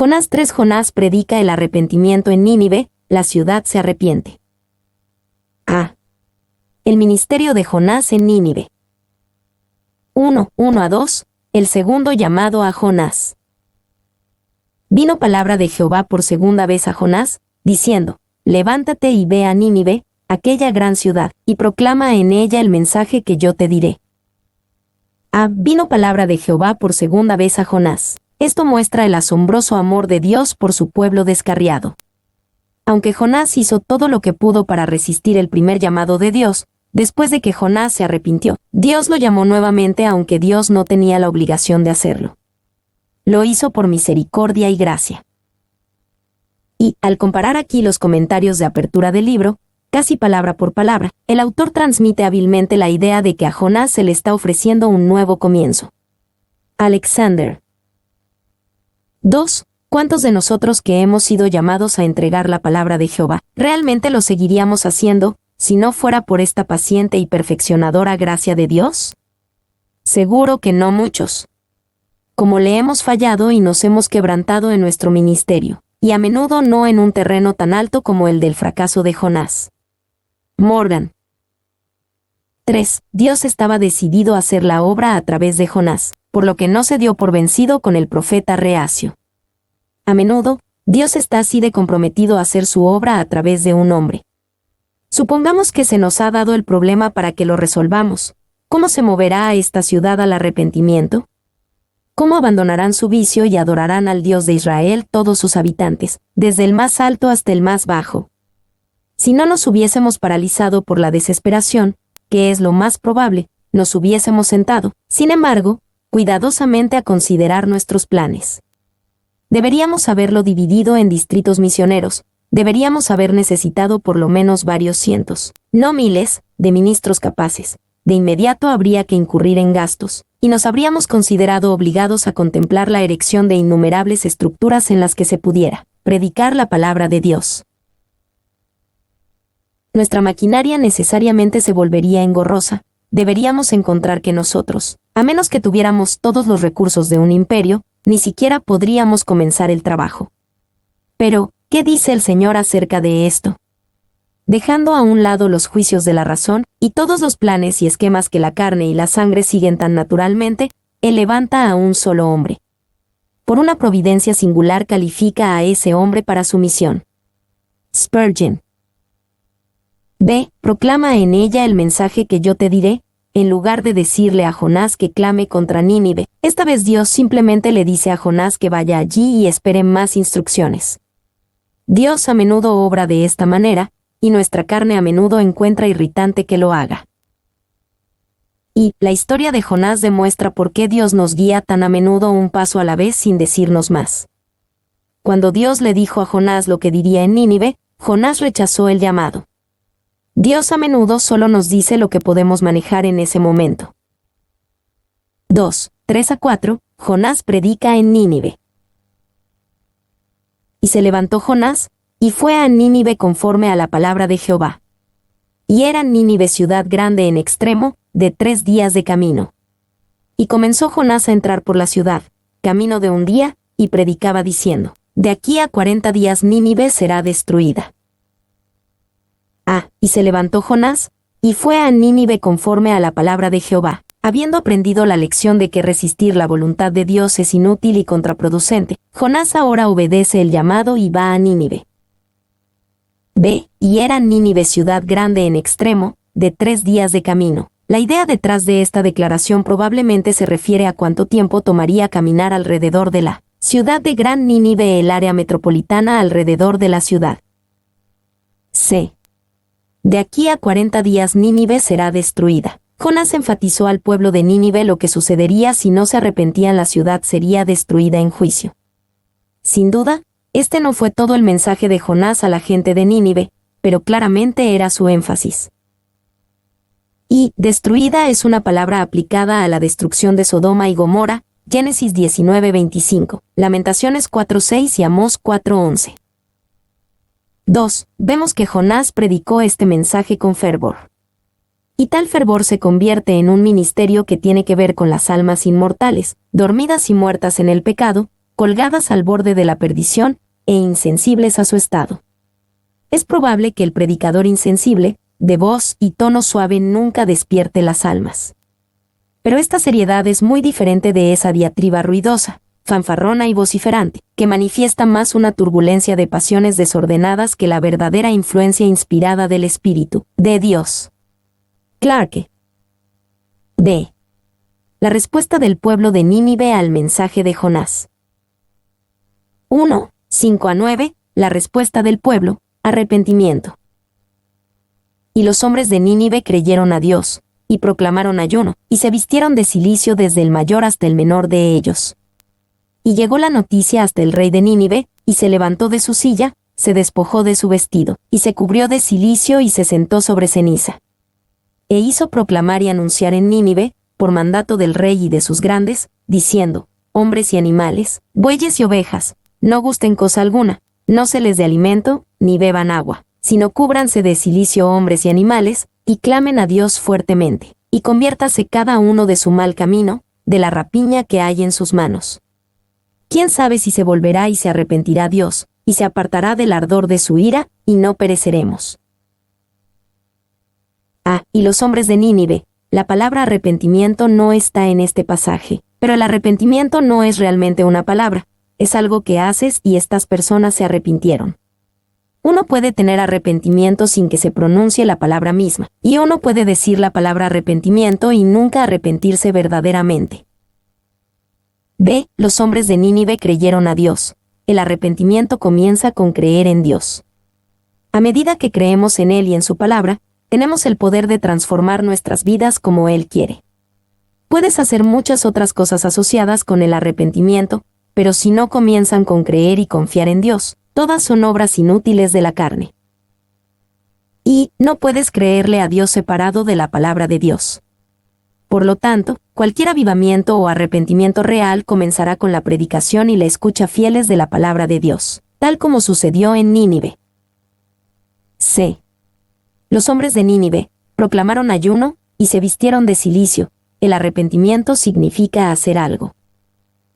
Jonás 3. Jonás predica el arrepentimiento en Nínive, la ciudad se arrepiente. A. El ministerio de Jonás en Nínive. 1:1-2. El segundo llamado a Jonás. Vino palabra de Jehová por segunda vez a Jonás, diciendo: Levántate y ve a Nínive, aquella gran ciudad, y proclama en ella el mensaje que yo te diré. A. Vino palabra de Jehová por segunda vez a Jonás. Esto muestra el asombroso amor de Dios por su pueblo descarriado. Aunque Jonás hizo todo lo que pudo para resistir el primer llamado de Dios, después de que Jonás se arrepintió, Dios lo llamó nuevamente aunque Dios no tenía la obligación de hacerlo. Lo hizo por misericordia y gracia. Y, al comparar aquí los comentarios de apertura del libro, casi palabra por palabra, el autor transmite hábilmente la idea de que a Jonás se le está ofreciendo un nuevo comienzo. Alexander. 2. ¿Cuántos de nosotros que hemos sido llamados a entregar la palabra de Jehová, realmente lo seguiríamos haciendo, si no fuera por esta paciente y perfeccionadora gracia de Dios? Seguro que no muchos. Como le hemos fallado y nos hemos quebrantado en nuestro ministerio, y a menudo no en un terreno tan alto como el del fracaso de Jonás. Morgan. 3. Dios estaba decidido a hacer la obra a través de Jonás, por lo que no se dio por vencido con el profeta reacio. A menudo, Dios está así de comprometido a hacer su obra a través de un hombre. Supongamos que se nos ha dado el problema para que lo resolvamos. ¿Cómo se moverá a esta ciudad al arrepentimiento? ¿Cómo abandonarán su vicio y adorarán al Dios de Israel todos sus habitantes, desde el más alto hasta el más bajo? Si no nos hubiésemos paralizado por la desesperación, que es lo más probable, nos hubiésemos sentado, sin embargo, cuidadosamente a considerar nuestros planes. Deberíamos haberlo dividido en distritos misioneros, deberíamos haber necesitado por lo menos varios cientos, no miles, de ministros capaces. De inmediato habría que incurrir en gastos, y nos habríamos considerado obligados a contemplar la erección de innumerables estructuras en las que se pudiera predicar la palabra de Dios. Nuestra maquinaria necesariamente se volvería engorrosa. Deberíamos encontrar que nosotros, a menos que tuviéramos todos los recursos de un imperio, ni siquiera podríamos comenzar el trabajo. Pero, ¿qué dice el Señor acerca de esto? Dejando a un lado los juicios de la razón, y todos los planes y esquemas que la carne y la sangre siguen tan naturalmente, Él levanta a un solo hombre. Por una providencia singular califica a ese hombre para su misión. Spurgeon. B. Proclama en ella el mensaje que yo te diré, en lugar de decirle a Jonás que clame contra Nínive. Esta vez Dios simplemente le dice a Jonás que vaya allí y espere más instrucciones. Dios a menudo obra de esta manera, y nuestra carne a menudo encuentra irritante que lo haga. Y la historia de Jonás demuestra por qué Dios nos guía tan a menudo un paso a la vez sin decirnos más. Cuando Dios le dijo a Jonás lo que diría en Nínive, Jonás rechazó el llamado. Dios a menudo solo nos dice lo que podemos manejar en ese momento. 2, 3-4, Jonás predica en Nínive. Y se levantó Jonás, y fue a Nínive conforme a la palabra de Jehová. Y era Nínive ciudad grande en extremo, de 3 días de camino. Y comenzó Jonás a entrar por la ciudad, camino de un día, y predicaba diciendo: de aquí a 40 días Nínive será destruida. Y se levantó Jonás, y fue a Nínive conforme a la palabra de Jehová, habiendo aprendido la lección de que resistir la voluntad de Dios es inútil y contraproducente. Jonás ahora obedece el llamado y va a Nínive. B. Y era Nínive ciudad grande en extremo, de 3 días de camino. La idea detrás de esta declaración probablemente se refiere a cuánto tiempo tomaría caminar alrededor de la ciudad de Gran Nínive, el área metropolitana alrededor de la ciudad. C. De aquí a 40 días Nínive será destruida. Jonás enfatizó al pueblo de Nínive lo que sucedería si no se arrepentían. La ciudad sería destruida en juicio. Sin duda, este no fue todo el mensaje de Jonás a la gente de Nínive, pero claramente era su énfasis. Y destruida es una palabra aplicada a la destrucción de Sodoma y Gomorra, Génesis 19:25, Lamentaciones 4:6 y Amós 4:11. 2. Vemos que Jonás predicó este mensaje con fervor. Y tal fervor se convierte en un ministerio que tiene que ver con las almas inmortales, dormidas y muertas en el pecado, colgadas al borde de la perdición e insensibles a su estado. Es probable que el predicador insensible, de voz y tono suave, nunca despierte las almas. Pero esta seriedad es muy diferente de esa diatriba ruidosa, fanfarrona y vociferante, que manifiesta más una turbulencia de pasiones desordenadas que la verdadera influencia inspirada del Espíritu de Dios. Clarke. D. La respuesta del pueblo de Nínive al mensaje de Jonás. 1. 5-9. La respuesta del pueblo: arrepentimiento. Y los hombres de Nínive creyeron a Dios, y proclamaron ayuno, y se vistieron de cilicio desde el mayor hasta el menor de ellos. Y llegó la noticia hasta el rey de Nínive, y se levantó de su silla, se despojó de su vestido, y se cubrió de cilicio y se sentó sobre ceniza. E hizo proclamar y anunciar en Nínive, por mandato del rey y de sus grandes, diciendo: hombres y animales, bueyes y ovejas, no gusten cosa alguna, no se les dé alimento, ni beban agua, sino cúbranse de cilicio hombres y animales, y clamen a Dios fuertemente, y conviértase cada uno de su mal camino, de la rapiña que hay en sus manos. ¿Quién sabe si se volverá y se arrepentirá Dios, y se apartará del ardor de su ira, y no pereceremos? Y los hombres de Nínive. La palabra arrepentimiento no está en este pasaje, pero el arrepentimiento no es realmente una palabra, es algo que haces y estas personas se arrepintieron. Uno puede tener arrepentimiento sin que se pronuncie la palabra misma, y uno puede decir la palabra arrepentimiento y nunca arrepentirse verdaderamente. B. Los hombres de Nínive creyeron a Dios. El arrepentimiento comienza con creer en Dios. A medida que creemos en Él y en su palabra, tenemos el poder de transformar nuestras vidas como Él quiere. Puedes hacer muchas otras cosas asociadas con el arrepentimiento, pero si no comienzan con creer y confiar en Dios, todas son obras inútiles de la carne. Y no puedes creerle a Dios separado de la palabra de Dios. Por lo tanto, cualquier avivamiento o arrepentimiento real comenzará con la predicación y la escucha fieles de la palabra de Dios, tal como sucedió en Nínive. C. Los hombres de Nínive proclamaron ayuno y se vistieron de cilicio. El arrepentimiento significa hacer algo.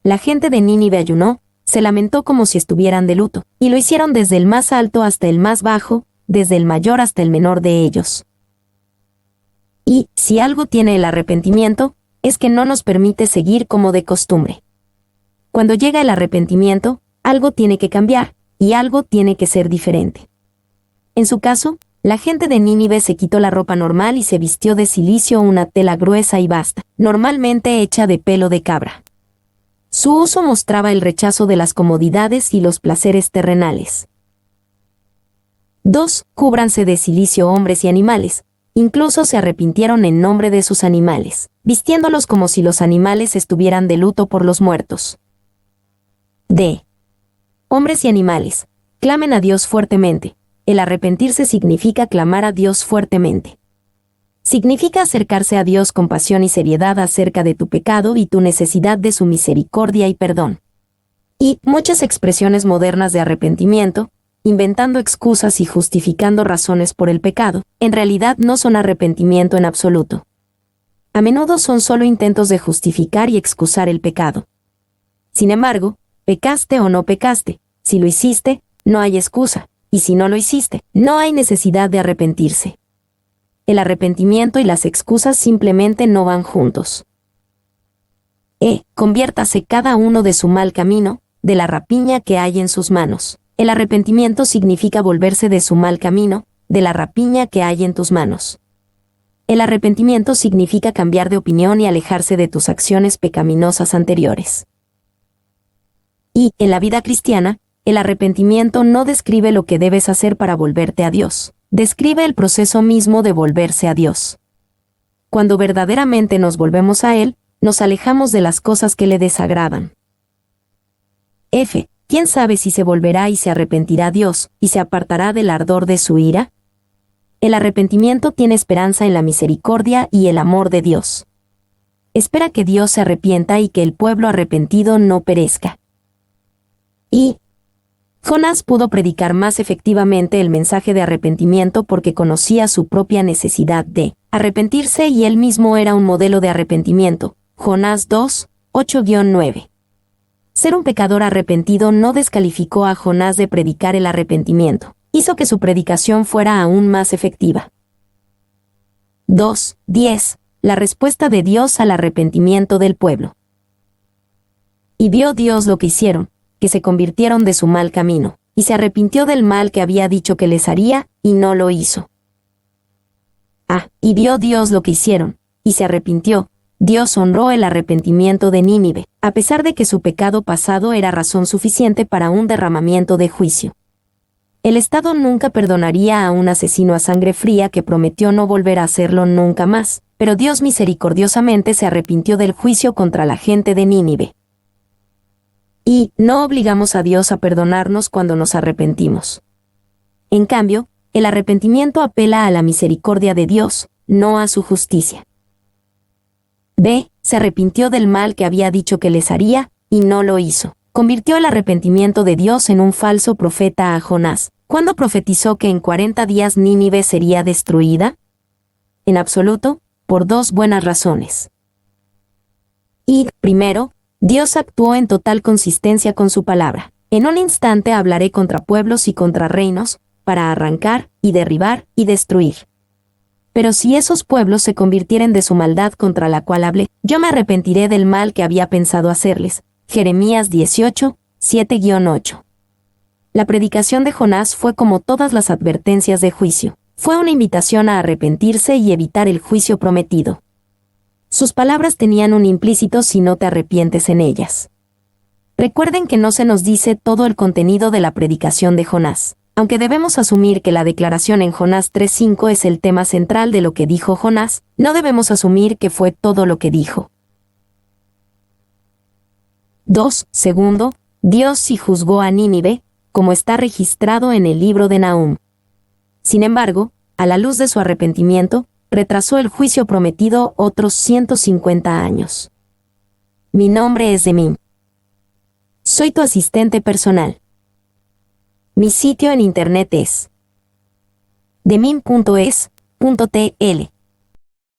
La gente de Nínive ayunó, se lamentó como si estuvieran de luto, y lo hicieron desde el más alto hasta el más bajo, desde el mayor hasta el menor de ellos. Y, si algo tiene el arrepentimiento, es que no nos permite seguir como de costumbre. Cuando llega el arrepentimiento, algo tiene que cambiar, y algo tiene que ser diferente. En su caso, la gente de Nínive se quitó la ropa normal y se vistió de cilicio, una tela gruesa y vasta, normalmente hecha de pelo de cabra. Su uso mostraba el rechazo de las comodidades y los placeres terrenales. 2. Cúbranse de cilicio hombres y animales. Incluso se arrepintieron en nombre de sus animales, vistiéndolos como si los animales estuvieran de luto por los muertos. D. Hombres y animales, clamen a Dios fuertemente. El arrepentirse significa clamar a Dios fuertemente. Significa acercarse a Dios con pasión y seriedad acerca de tu pecado y tu necesidad de su misericordia y perdón. Y muchas expresiones modernas de arrepentimiento, inventando excusas y justificando razones por el pecado, en realidad no son arrepentimiento en absoluto. A menudo son solo intentos de justificar y excusar el pecado. Sin embargo, pecaste o no pecaste, si lo hiciste, no hay excusa, y si no lo hiciste, no hay necesidad de arrepentirse. El arrepentimiento y las excusas simplemente no van juntos. Conviértase cada uno de su mal camino, de la rapiña que hay en sus manos. El arrepentimiento significa volverse de su mal camino, de la rapiña que hay en tus manos. El arrepentimiento significa cambiar de opinión y alejarse de tus acciones pecaminosas anteriores. Y, en la vida cristiana, el arrepentimiento no describe lo que debes hacer para volverte a Dios. Describe el proceso mismo de volverse a Dios. Cuando verdaderamente nos volvemos a Él, nos alejamos de las cosas que le desagradan. F. ¿Quién sabe si se volverá y se arrepentirá a Dios, y se apartará del ardor de su ira? El arrepentimiento tiene esperanza en la misericordia y el amor de Dios. Espera que Dios se arrepienta y que el pueblo arrepentido no perezca. Y Jonás pudo predicar más efectivamente el mensaje de arrepentimiento porque conocía su propia necesidad de arrepentirse y él mismo era un modelo de arrepentimiento. Jonás 2, 8-9. Ser un pecador arrepentido no descalificó a Jonás de predicar el arrepentimiento. Hizo que su predicación fuera aún más efectiva. 2:10. La respuesta de Dios al arrepentimiento del pueblo. Y vio Dios lo que hicieron, que se convirtieron de su mal camino, y se arrepintió del mal que había dicho que les haría, y no lo hizo. Y vio Dios lo que hicieron, y se arrepintió. Dios honró el arrepentimiento de Nínive, a pesar de que su pecado pasado era razón suficiente para un derramamiento de juicio. El Estado nunca perdonaría a un asesino a sangre fría que prometió no volver a hacerlo nunca más, pero Dios misericordiosamente se arrepintió del juicio contra la gente de Nínive. Y no obligamos a Dios a perdonarnos cuando nos arrepentimos. En cambio, el arrepentimiento apela a la misericordia de Dios, no a su justicia. Se arrepintió del mal que había dicho que les haría, y no lo hizo. Convirtió el arrepentimiento de Dios en un falso profeta a Jonás, cuando profetizó que en 40 días Nínive sería destruida. En absoluto, por dos buenas razones. Primero, Dios actuó en total consistencia con su palabra. En un instante hablaré contra pueblos y contra reinos, para arrancar, y derribar, y destruir. Pero si esos pueblos se convirtieren de su maldad contra la cual hablé, yo me arrepentiré del mal que había pensado hacerles. Jeremías 18, 7-8. La predicación de Jonás fue como todas las advertencias de juicio. Fue una invitación a arrepentirse y evitar el juicio prometido. Sus palabras tenían un implícito si no te arrepientes en ellas. Recuerden que no se nos dice todo el contenido de la predicación de Jonás. Aunque debemos asumir que la declaración en Jonás 3:5 es el tema central de lo que dijo Jonás, no debemos asumir que fue todo lo que dijo. Segundo, Dios sí juzgó a Nínive, como está registrado en el libro de Nahum. Sin embargo, a la luz de su arrepentimiento, retrasó el juicio prometido otros 150 años. Mi nombre es Demim. Soy tu asistente personal. Mi sitio en internet es demim.es.tl.